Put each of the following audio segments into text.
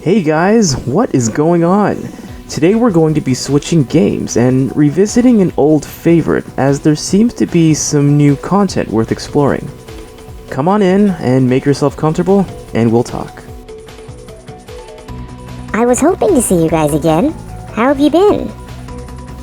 Hey guys, what is going on? Today we're going to be switching games and revisiting an old favorite as there seems to be some new content worth exploring. Come on in and make yourself comfortable and we'll talk. I was hoping to see you guys again. How have you been?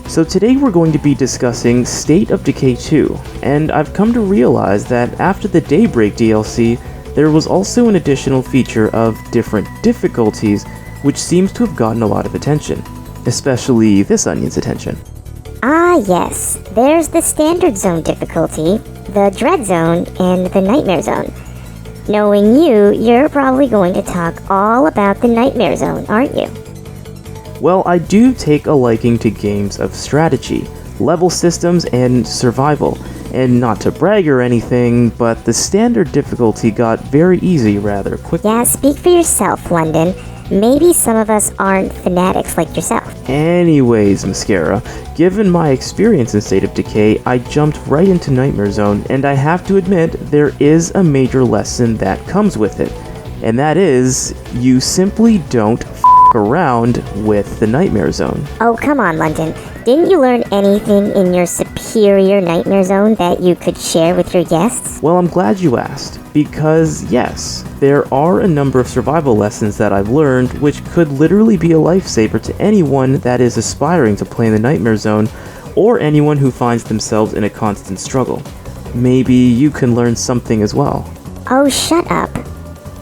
So today we're going to be discussing State of Decay 2, and I've come to realize that after the Daybreak DLC, there was also an additional feature of different difficulties, which seems to have gotten a lot of attention, especially this onion's attention. Ah yes, there's the Standard Zone difficulty, the Dread Zone, and the Nightmare Zone. Knowing you, you're probably going to talk all about the Nightmare Zone, aren't you? Well, I do take a liking to games of strategy, level systems, and survival. And not to brag or anything, but the standard difficulty got very easy rather quickly. Yeah, speak for yourself, London. Maybe some of us aren't fanatics like yourself. Anyways, Mascara, given my experience in State of Decay, I jumped right into Nightmare Zone, and I have to admit, there is a major lesson that comes with it. And that is, you simply don't around with the Nightmare Zone. Oh, come on, London. Didn't you learn anything in your superior Nightmare Zone that you could share with your guests? Well, I'm glad you asked, because yes, there are a number of survival lessons that I've learned which could literally be a lifesaver to anyone that is aspiring to play in the Nightmare Zone, or anyone who finds themselves in a constant struggle. Maybe you can learn something as well. Oh, shut up.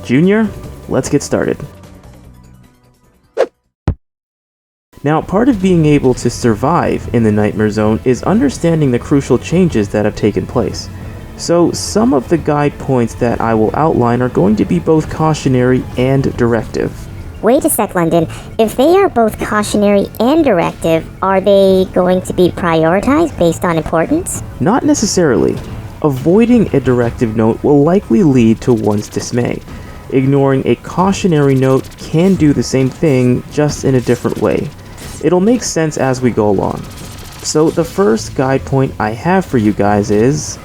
Junior, let's get started. Now, part of being able to survive in the Nightmare Zone is understanding the crucial changes that have taken place. So, some of the guide points that I will outline are going to be both cautionary and directive. Wait a sec, London. If they are both cautionary and directive, are they going to be prioritized based on importance? Not necessarily. Avoiding a directive note will likely lead to one's dismay. Ignoring a cautionary note can do the same thing, just in a different way. It'll make sense as we go along. So the first guide point I have for you guys is,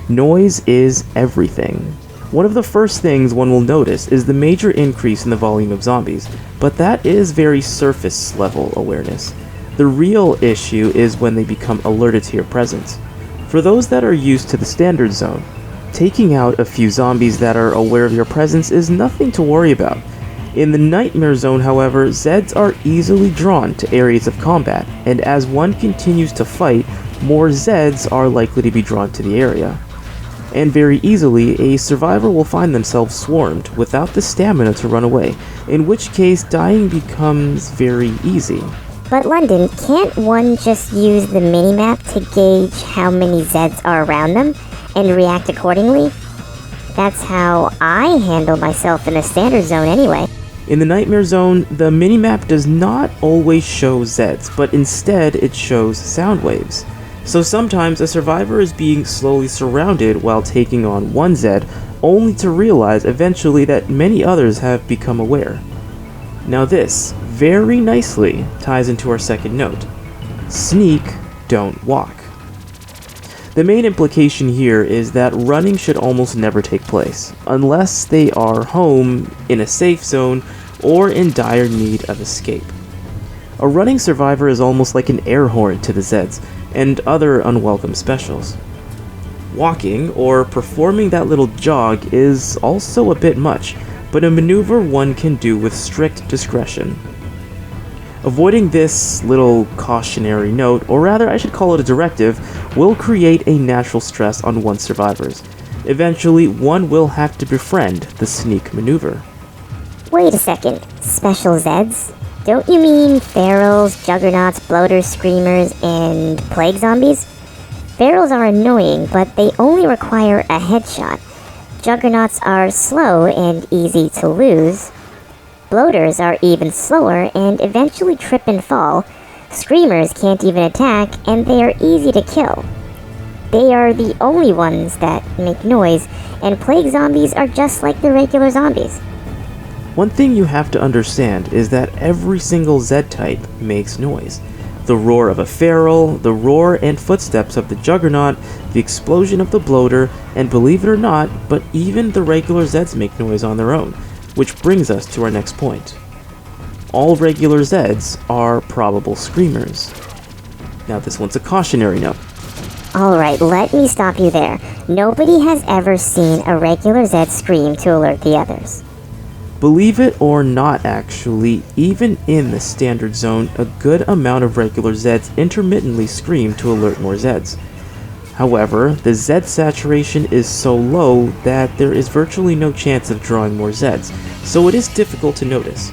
noise is everything. One of the first things one will notice is the major increase in the volume of zombies, but that is very surface level awareness. The real issue is when they become alerted to your presence. For those that are used to the Standard Zone, taking out a few zombies that are aware of your presence is nothing to worry about. In the Nightmare Zone, however, Zeds are easily drawn to areas of combat, and as one continues to fight, more Zeds are likely to be drawn to the area. And very easily, a survivor will find themselves swarmed without the stamina to run away, in which case dying becomes very easy. But London, can't one just use the minimap to gauge how many Zeds are around them and react accordingly? That's how I handle myself in the Standard Zone anyway. In the Nightmare Zone, the minimap does not always show Zeds, but instead it shows sound waves. So sometimes a survivor is being slowly surrounded while taking on one Zed, only to realize eventually that many others have become aware. Now this very nicely ties into our second note. Sneak, don't walk. The main implication here is that running should almost never take place, unless they are home, in a safe zone, or in dire need of escape. A running survivor is almost like an air horn to the Zeds, and other unwelcome specials. Walking, or performing that little jog, is also a bit much, but a maneuver one can do with strict discretion. Avoiding this little cautionary note, or rather I should call it a directive, will create a natural stress on one's survivors. Eventually, one will have to befriend the sneak maneuver. Wait a second, special Zeds? Don't you mean ferals, juggernauts, bloaters, screamers, and plague zombies? Ferals are annoying, but they only require a headshot. Juggernauts are slow and easy to lose. Bloaters are even slower and eventually trip and fall. Screamers can't even attack, and they are easy to kill. They are the only ones that make noise, and plague zombies are just like the regular zombies. One thing you have to understand is that every single Zed type makes noise. The roar of a feral, the roar and footsteps of the juggernaut, the explosion of the bloater, and believe it or not, but even the regular Zeds make noise on their own. Which brings us to our next point. all regular Zeds are probable screamers. Now this one's a cautionary note. Alright, let me stop you there. Nobody has ever seen a regular Zed scream to alert the others. Believe it or not, actually, even in the standard zone, a good amount of regular Zeds intermittently scream to alert more Zeds. However, the Zed saturation is so low that there is virtually no chance of drawing more Zeds, so it is difficult to notice.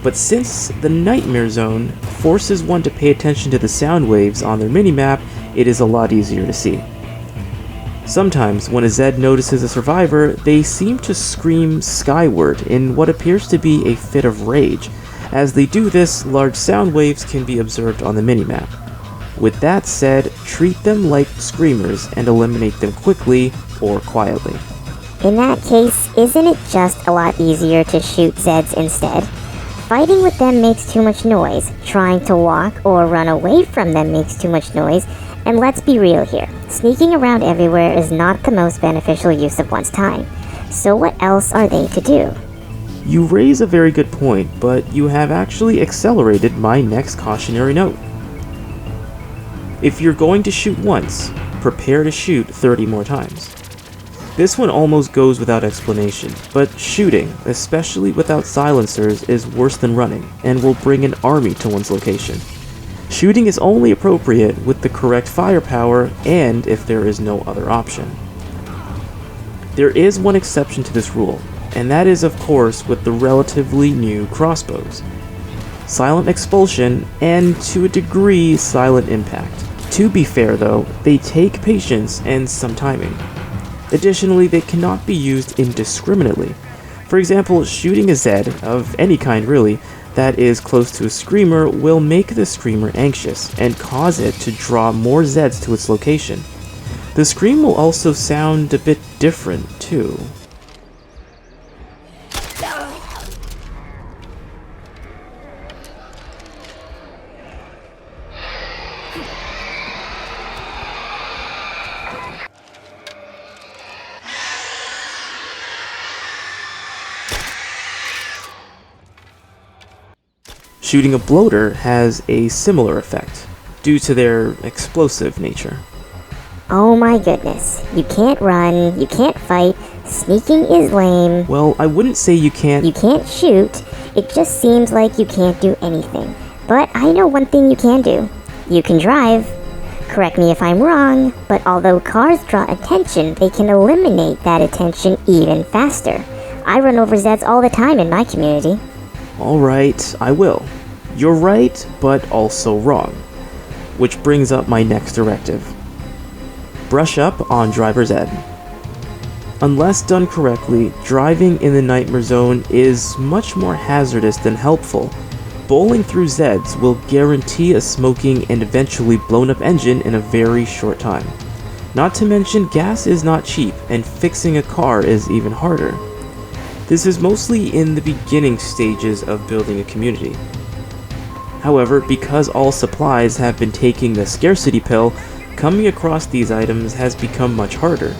But since the Nightmare Zone forces one to pay attention to the sound waves on their minimap, it is a lot easier to see. Sometimes, when a Zed notices a survivor, they seem to scream skyward in what appears to be a fit of rage. As they do this, large sound waves can be observed on the minimap. With that said, treat them like screamers and eliminate them quickly or quietly. In that case, isn't it just a lot easier to shoot Zeds instead? Fighting with them makes too much noise, trying to walk or run away from them makes too much noise, and let's be real here, sneaking around everywhere is not the most beneficial use of one's time. So what else are they to do? You raise a very good point, but you have actually accelerated my next cautionary note. If you're going to shoot once, prepare to shoot 30 more times. This one almost goes without explanation, but shooting, especially without silencers, is worse than running, and will bring an army to one's location. Shooting is only appropriate with the correct firepower and if there is no other option. There is one exception to this rule, and that is of course with the relatively new crossbows. Silent expulsion, and to a degree, silent impact. To be fair though, they take patience and some timing. Additionally, they cannot be used indiscriminately. For example, shooting a Zed, of any kind really, that is close to a screamer will make the screamer anxious and cause it to draw more Zeds to its location. The scream will also sound a bit different too. Shooting a bloater has a similar effect, due to their explosive nature. Oh my goodness, you can't run, you can't fight, sneaking is lame. Well, I wouldn't say you can't... You can't shoot, it just seems like you can't do anything. But I know one thing you can do. You can drive. Correct me if I'm wrong, but although cars draw attention, they can eliminate that attention even faster. I run over Zeds all the time in my community. Alright, I will. You're right, but also wrong. Which brings up my next directive. Brush up on driver's ed. Unless done correctly, driving in the Nightmare Zone is much more hazardous than helpful. Bowling through Zeds will guarantee a smoking and eventually blown up engine in a very short time. Not to mention, gas is not cheap, and fixing a car is even harder. This is mostly in the beginning stages of building a community. However, because all supplies have been taking the scarcity pill, coming across these items has become much harder.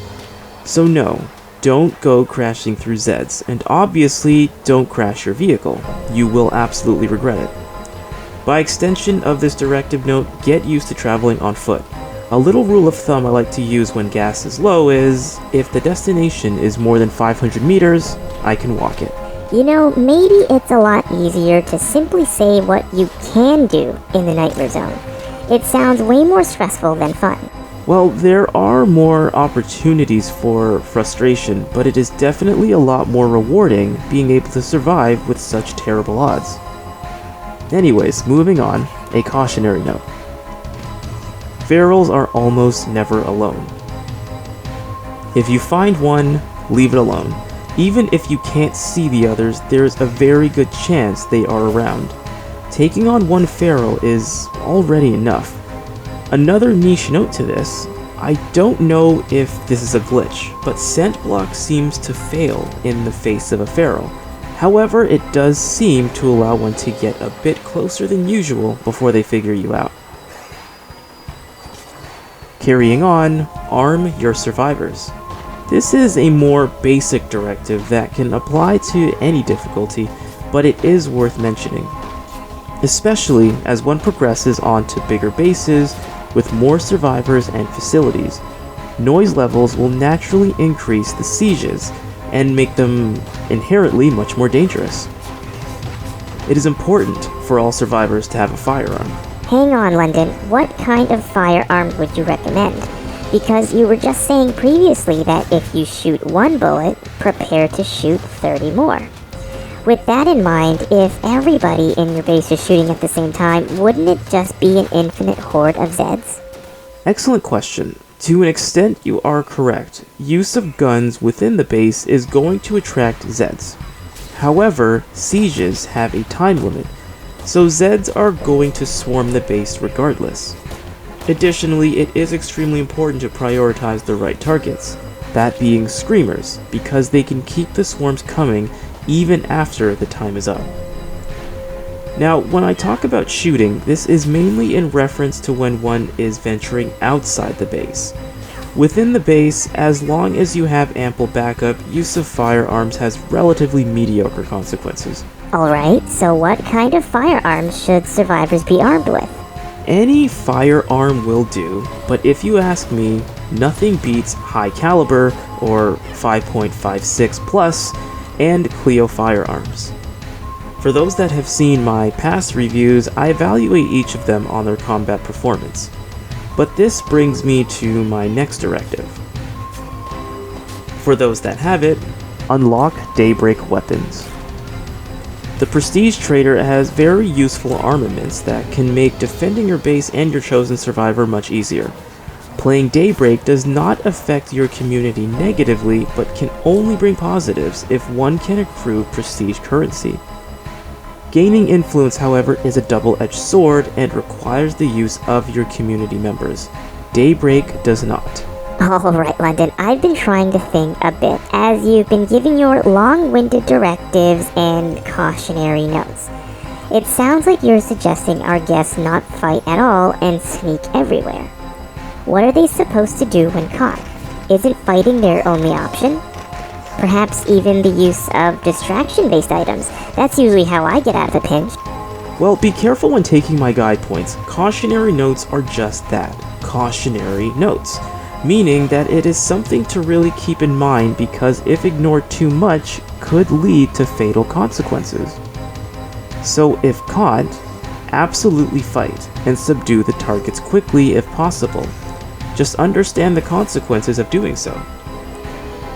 So no, don't go crashing through Zeds, and obviously don't crash your vehicle. You will absolutely regret it. By extension of this directive note, get used to traveling on foot. A little rule of thumb I like to use when gas is low is, if the destination is more than 500 meters, I can walk it. You know, maybe it's a lot easier to simply say what you can do in the Nightmare Zone. It sounds way more stressful than fun. Well, there are more opportunities for frustration, but it is definitely a lot more rewarding being able to survive with such terrible odds. Anyways, moving on, a cautionary note. Ferals are almost never alone. If you find one, leave it alone. Even if you can't see the others, there's a very good chance they are around. Taking on one feral is already enough. Another niche note to this, I don't know if this is a glitch, but scent block seems to fail in the face of a feral. However, it does seem to allow one to get a bit closer than usual before they figure you out. Carrying on, arm your survivors. This is a more basic directive that can apply to any difficulty, but it is worth mentioning. especially as one progresses onto bigger bases with more survivors and facilities. Noise levels will naturally increase the sieges and make them inherently much more dangerous. It is important for all survivors to have a firearm. Hang on, London. What kind of firearm would you recommend? Because you were just saying previously that if you shoot one bullet, prepare to shoot 30 more. With that in mind, if everybody in your base is shooting at the same time, wouldn't it just be an infinite horde of Zeds? Excellent question. To an extent, you are correct. Use of guns within the base is going to attract Zeds. However, sieges have a time limit, so Zeds are going to swarm the base regardless. Additionally, it is extremely important to prioritize the right targets, that being screamers, because they can keep the swarms coming even after the time is up. Now, when I talk about shooting, this is mainly in reference to when one is venturing outside the base. Within the base, as long as you have ample backup, use of firearms has relatively mediocre consequences. Alright, so what kind of firearms should survivors be armed with? Any firearm will do, but if you ask me, nothing beats high caliber, or 5.56 plus, and Clio firearms. For those that have seen my past reviews, I evaluate each of them on their combat performance. But this brings me to my next directive. For those that have it, unlock Daybreak weapons. The Prestige Trader has very useful armaments that can make defending your base and your chosen survivor much easier. Playing Daybreak does not affect your community negatively, but can only bring positives if one can accrue prestige currency. Gaining influence, however, is a double-edged sword and requires the use of your community members. Daybreak does not. Alright, London, I've been trying to think a bit as you've been giving your long-winded directives and cautionary notes. It sounds like you're suggesting our guests not fight at all and sneak everywhere. What are they supposed to do when caught? Isn't fighting their only option? Perhaps even the use of distraction-based items. That's usually how I get out of a pinch. Well, be careful when taking my guide points. Cautionary notes are just that, cautionary notes. Meaning that it is something to really keep in mind because if ignored too much, could lead to fatal consequences. So if caught, absolutely fight and subdue the targets quickly if possible. Just understand the consequences of doing so.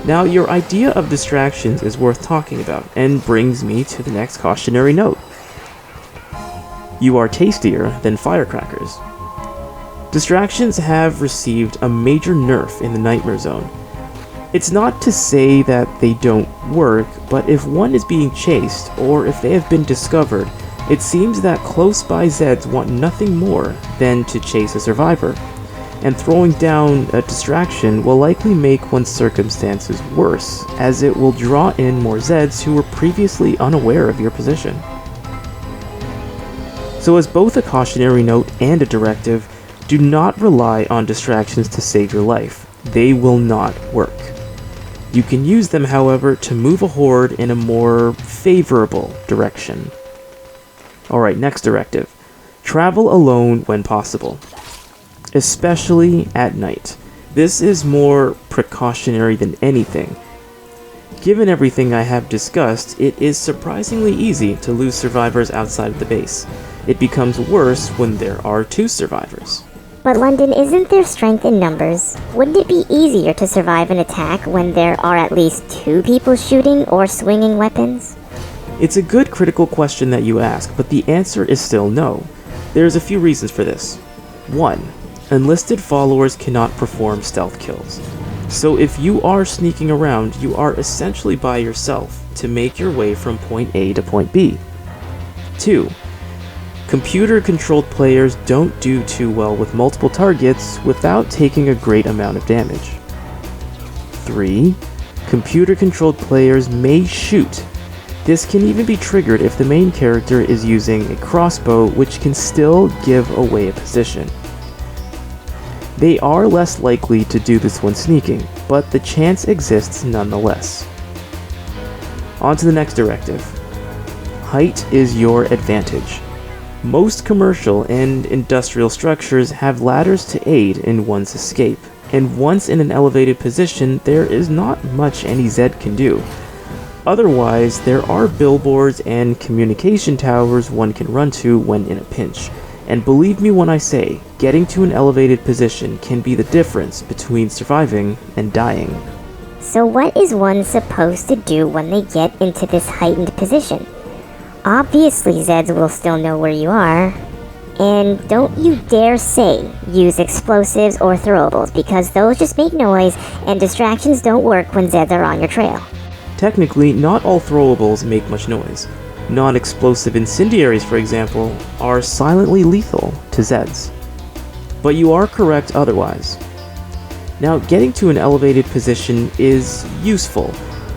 Now, your idea of distractions is worth talking about and brings me to the next cautionary note. You are tastier than firecrackers. Distractions have received a major nerf in the Nightmare Zone. It's not to say that they don't work, but if one is being chased, or if they have been discovered, it seems that close-by Zeds want nothing more than to chase a survivor, and throwing down a distraction will likely make one's circumstances worse, as it will draw in more Zeds who were previously unaware of your position. So as both a cautionary note and a directive, do not rely on distractions to save your life. They will not work. You can use them, however, to move a horde in a more favorable direction. Alright, next directive. Travel alone when possible, especially at night. This is more precautionary than anything. Given everything I have discussed, it is surprisingly easy to lose survivors outside of the base. It becomes worse when there are two survivors. But London, isn't there strength in numbers? Wouldn't it be easier to survive an attack when there are at least two people shooting or swinging weapons? It's a good critical question that you ask, but the answer is still no. There's a few reasons for this. 1. Enlisted followers cannot perform stealth kills. So if you are sneaking around, you are essentially by yourself to make your way from point A to point B. 2. Computer-controlled players don't do too well with multiple targets without taking a great amount of damage. 3. Computer-controlled players may shoot. This can even be triggered if the main character is using a crossbow, which can still give away a position. They are less likely to do this when sneaking, but the chance exists nonetheless. On to the next directive. Height is your advantage. Most commercial and industrial structures have ladders to aid in one's escape, and once in an elevated position, there is not much any Zed can do. Otherwise, there are billboards and communication towers one can run to when in a pinch. And believe me when I say, getting to an elevated position can be the difference between surviving and dying. So what is one supposed to do when they get into this heightened position? Obviously Zeds will still know where you are. And don't you dare say use explosives or throwables, because those just make noise and distractions don't work when Zeds are on your trail. Technically, not all throwables make much noise. Non-explosive incendiaries, for example, are silently lethal to Zeds. But you are correct otherwise. Now, getting to an elevated position is useful,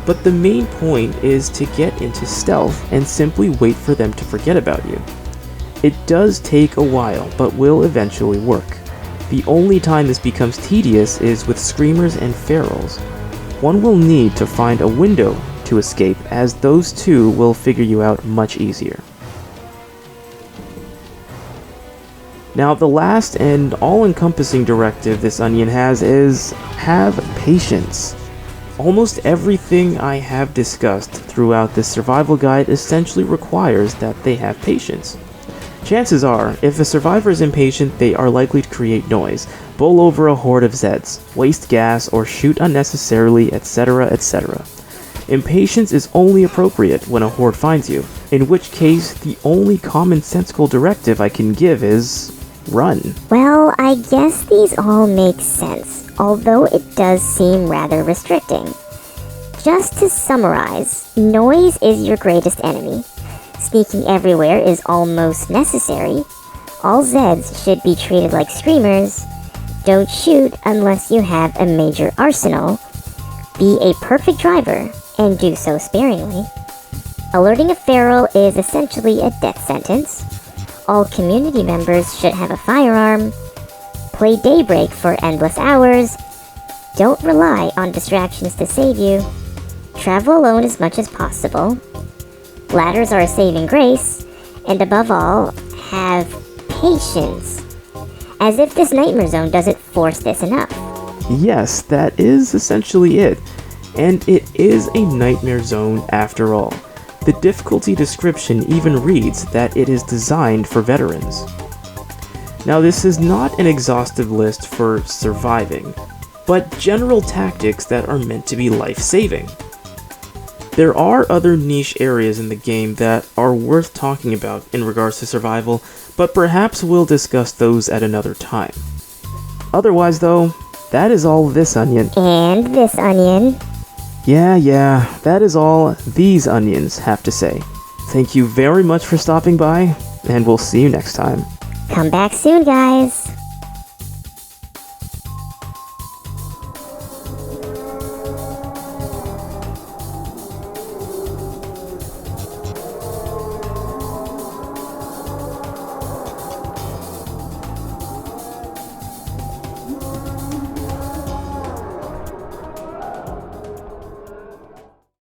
but the main point is to get into stealth and simply wait for them to forget about you. It does take a while, but will eventually work. The only time this becomes tedious is with screamers and ferals. One will need to find a window to escape, as those two will figure you out much easier. Now, the last and all-encompassing directive this onion has is have patience. Almost everything I have discussed throughout this survival guide essentially requires that they have patience. Chances are, if a survivor is impatient, they are likely to create noise, bowl over a horde of Zeds, waste gas, or shoot unnecessarily, etc., etc. Impatience is only appropriate when a horde finds you, in which case the only commonsensical directive I can give is run. Well, I guess these all make sense, although it does seem rather restricting. Just to summarize, noise is your greatest enemy. Sneaking everywhere is almost necessary. All Zeds should be treated like screamers. Don't shoot unless you have a major arsenal. Be a perfect driver, and do so sparingly. Alerting a feral is essentially a death sentence. All community members should have a firearm. Play Daybreak for endless hours. Don't rely on distractions to save you. Travel alone as much as possible. Ladders are a saving grace, and above all, have patience. As if this nightmare zone doesn't force this enough. Yes, that is essentially it. And it is a nightmare zone after all. The difficulty description even reads that it is designed for veterans. Now, this is not an exhaustive list for surviving, but general tactics that are meant to be life-saving. There are other niche areas in the game that are worth talking about in regards to survival, but perhaps we'll discuss those at another time. Otherwise though, that is all this onion. And this onion. Yeah, that is all these onions have to say. Thank you very much for stopping by, and we'll see you next time. Come back soon, guys.